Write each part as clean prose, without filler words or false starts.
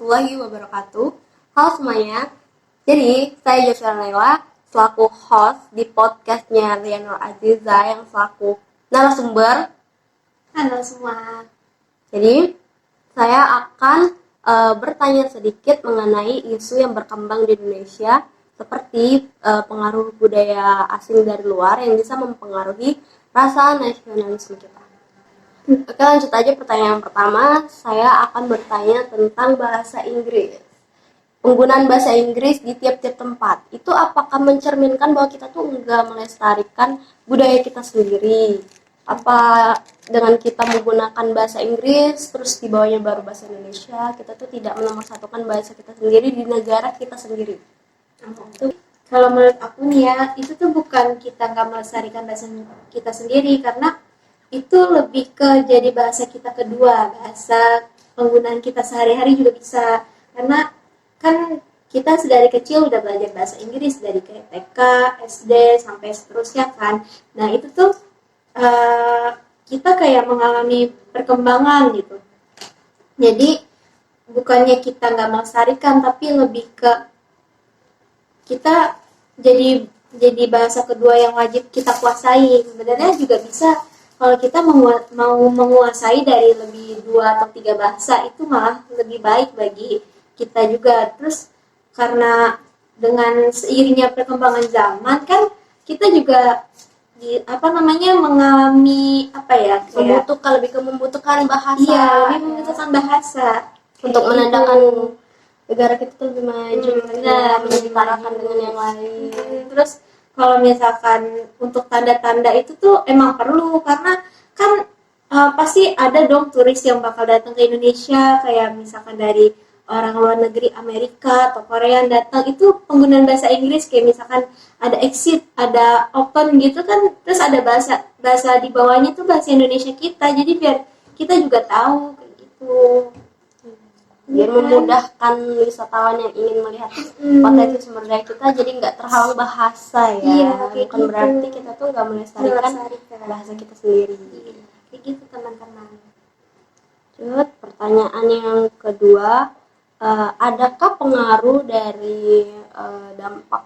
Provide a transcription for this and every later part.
warahmatullahi wabarakatuh. Halo semuanya. Jadi, saya Joshua Naila selaku host di podcastnya Rianur Aziza yang selaku narasumber. Halo semua. Jadi, saya akan bertanya sedikit mengenai isu yang berkembang di Indonesia seperti pengaruh budaya asing dari luar yang bisa mempengaruhi rasa nasionalisme kita. Oke, lanjut aja pertanyaan pertama. Saya akan bertanya tentang bahasa Inggris. Penggunaan bahasa Inggris di tiap-tiap tempat itu apakah mencerminkan bahwa kita tuh enggak melestarikan budaya kita sendiri? Apa dengan kita menggunakan bahasa Inggris terus di bawahnya baru bahasa Indonesia, kita tuh tidak menomorsatukan bahasa kita sendiri di negara kita sendiri? Kalau menurut aku nih ya, itu tuh bukan kita nggak melestarikan bahasa kita sendiri, karena itu lebih ke jadi bahasa kita kedua, bahasa penggunaan kita sehari-hari juga bisa. Karena kan kita dari kecil udah belajar bahasa Inggris dari kayak TK, SD sampai seterusnya kan. Nah itu tuh kita kayak mengalami perkembangan gitu. Jadi bukannya kita nggak melestarikan, tapi lebih ke kita jadi bahasa kedua yang wajib kita kuasai. Sebenarnya juga bisa kalau kita mau menguasai dari lebih 2 atau 3 bahasa, itu malah lebih baik bagi kita juga. Terus karena dengan seiringnya perkembangan zaman kan kita juga mengalami membutuhkan bahasa. Iya, lebih membutuhkan bahasa untuk menandakan negara kita tuh lebih maju, menyetarakan dengan yang lain. Terus kalau misalkan untuk tanda-tanda itu tuh emang perlu, karena kan pasti ada dong turis yang bakal datang ke Indonesia, kayak misalkan dari orang luar negeri, Amerika atau Korea yang datang, itu penggunaan bahasa Inggris kayak misalkan ada exit, ada open gitu kan, terus ada bahasa di bawahnya tuh bahasa Indonesia kita, jadi biar kita juga tahu kayak gitu. Biar memudahkan wisatawan yang ingin melihat potensi sumber daya kita, jadi nggak terhalang bahasa ya. Iya, bukan gitu. Berarti kita tuh nggak melestarikan bahasa kita sendiri. Kayak gitu teman-teman. Terus pertanyaan yang kedua, adakah pengaruh dari dampak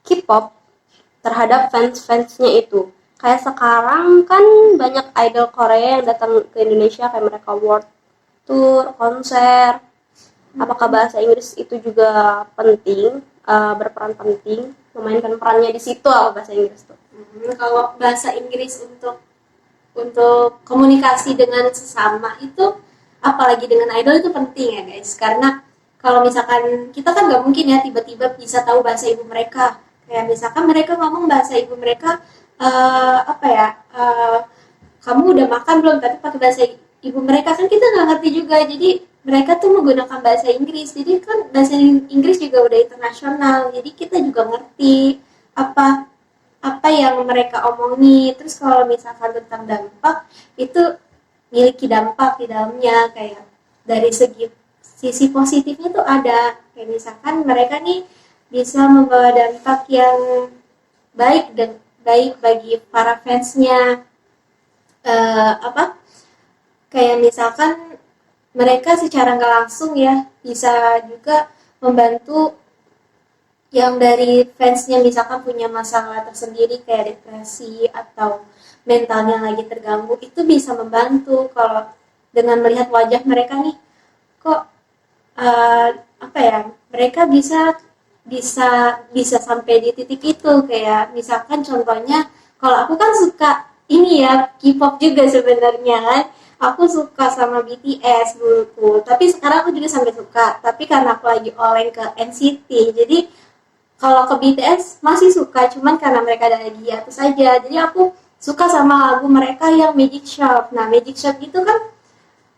K-pop terhadap fans-fansnya itu? Kayak sekarang kan banyak idol Korea yang datang ke Indonesia, kayak mereka world tour, konser. Apakah bahasa Inggris itu juga penting, berperan penting, memainkan perannya di situ apa bahasa Inggris tuh? Kalau bahasa Inggris untuk komunikasi dengan sesama itu, apalagi dengan idol, itu penting ya guys. Karena kalau misalkan kita kan nggak mungkin ya tiba-tiba bisa tahu bahasa ibu mereka. Kayak misalkan mereka ngomong bahasa ibu mereka, kamu udah makan belum? Tapi pakai bahasa ibu mereka kan kita nggak ngerti juga. Jadi mereka tuh menggunakan bahasa Inggris, jadi kan bahasa Inggris juga udah internasional, jadi kita juga ngerti apa yang mereka omongi. Terus kalau misalkan tentang dampak, itu miliki dampak di dalamnya, kayak dari sisi positifnya tuh ada, kayak misalkan mereka nih bisa membawa dampak yang baik bagi para fansnya. Kayak misalkan mereka secara nggak langsung ya bisa juga membantu yang dari fansnya misalkan punya masalah tersendiri kayak depresi atau mentalnya lagi terganggu, itu bisa membantu kalau dengan melihat wajah mereka nih, kok mereka bisa sampai di titik itu. Kayak misalkan contohnya, kalau aku kan suka ini ya K-pop juga sebenarnya kan. Aku suka sama BTS dulu, tapi sekarang aku juga sampai suka. Tapi karena aku lagi oleng ke NCT, jadi kalau ke BTS masih suka, cuman karena mereka ada di atas saja. Jadi aku suka sama lagu mereka yang Magic Shop. Nah, Magic Shop itu kan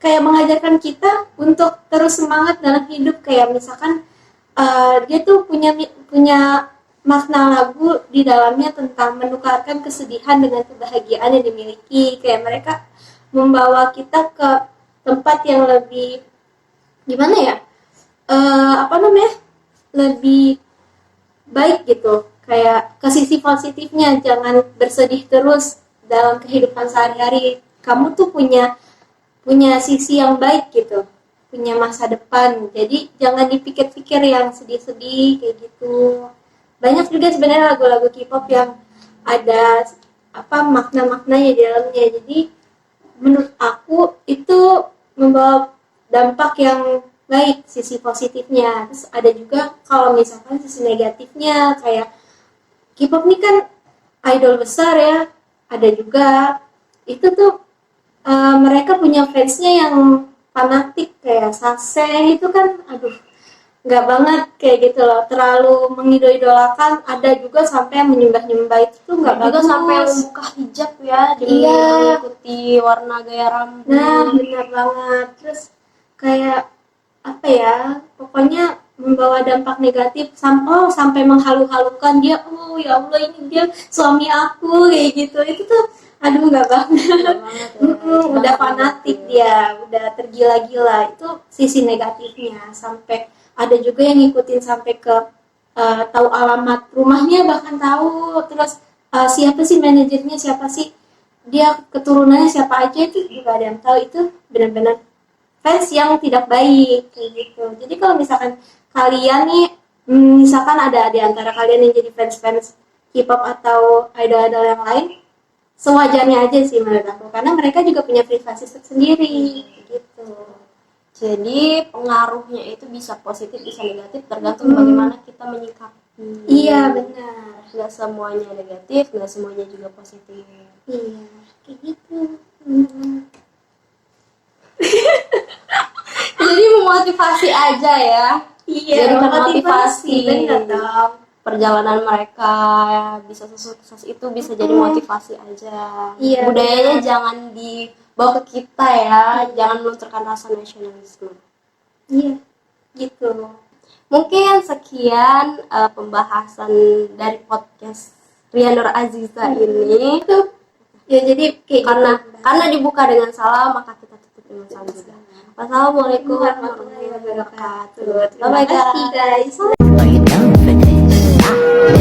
kayak mengajarkan kita untuk terus semangat dalam hidup. Kayak misalkan dia tuh punya makna lagu di dalamnya tentang menukarkan kesedihan dengan kebahagiaan yang dimiliki. Kayak mereka membawa kita ke tempat yang lebih lebih baik gitu, kayak ke sisi positifnya. Jangan bersedih terus dalam kehidupan sehari-hari, kamu tuh punya sisi yang baik gitu. punya masa depan. Jadi jangan dipikir-pikir yang sedih-sedih kayak gitu. Banyak juga sebenarnya lagu-lagu K-pop yang ada makna-maknanya di dalamnya. Jadi menurut aku itu membawa dampak yang baik, sisi positifnya. Terus ada juga kalau misalkan sisi negatifnya, kayak K-pop ini kan idol besar ya. Ada juga itu tuh mereka punya fansnya yang fanatik kayak Sase itu kan, aduh, nggak banget kayak gitu loh, terlalu mengidolakan. Ada juga sampai yang menyembah-nyembah, itu tuh nggak juga bagus. sampai membuka hijab ya demi Iya. mengikuti warna gaya rambut. Nah, benar banget. Terus kayak apa ya, pokoknya membawa dampak negatif sampai menghalu-halukan dia. Oh ya Allah, ini dia suami aku kayak gitu. Itu tuh aduh, nggak banget. Nggak banget ya. Udah fanatik dia, udah tergila-gila. Itu sisi negatifnya. Sampai ada juga yang ngikutin sampai ke tahu alamat rumahnya, bahkan tahu. Terus siapa sih manajernya, siapa sih dia keturunannya, siapa aja, itu juga ada yang tahu. Itu benar-benar fans yang tidak baik kayak gitu. Jadi kalau misalkan kalian nih, misalkan ada di antara kalian yang jadi fans K-pop atau idol-idol yang lain, sewajarnya aja sih menurut aku, karena mereka juga punya privasi sendiri gitu. Jadi pengaruhnya itu bisa positif bisa negatif tergantung bagaimana kita menyikapi. Iya, benar. Nggak semuanya negatif, nggak semuanya juga positif. Iya, kayak gitu. Jadi memotivasi aja ya. Iya, Jadi motivasi, benar dong. Perjalanan mereka bisa sukses itu bisa jadi motivasi aja. Iya, Budayanya benar. jangan dibawa ke kita ya, jangan melunturkan rasa nasionalisme. Iya, gitu. Mungkin sekian pembahasan dari podcast Ria Nur Aziza ini. Ya, jadi kayak Karena dibuka dengan salam, maka kita tutup dengan salam juga. Wassalamualaikum warahmatullahi wabarakatuh. Bye Terima bye kasih guys. Are you down for this?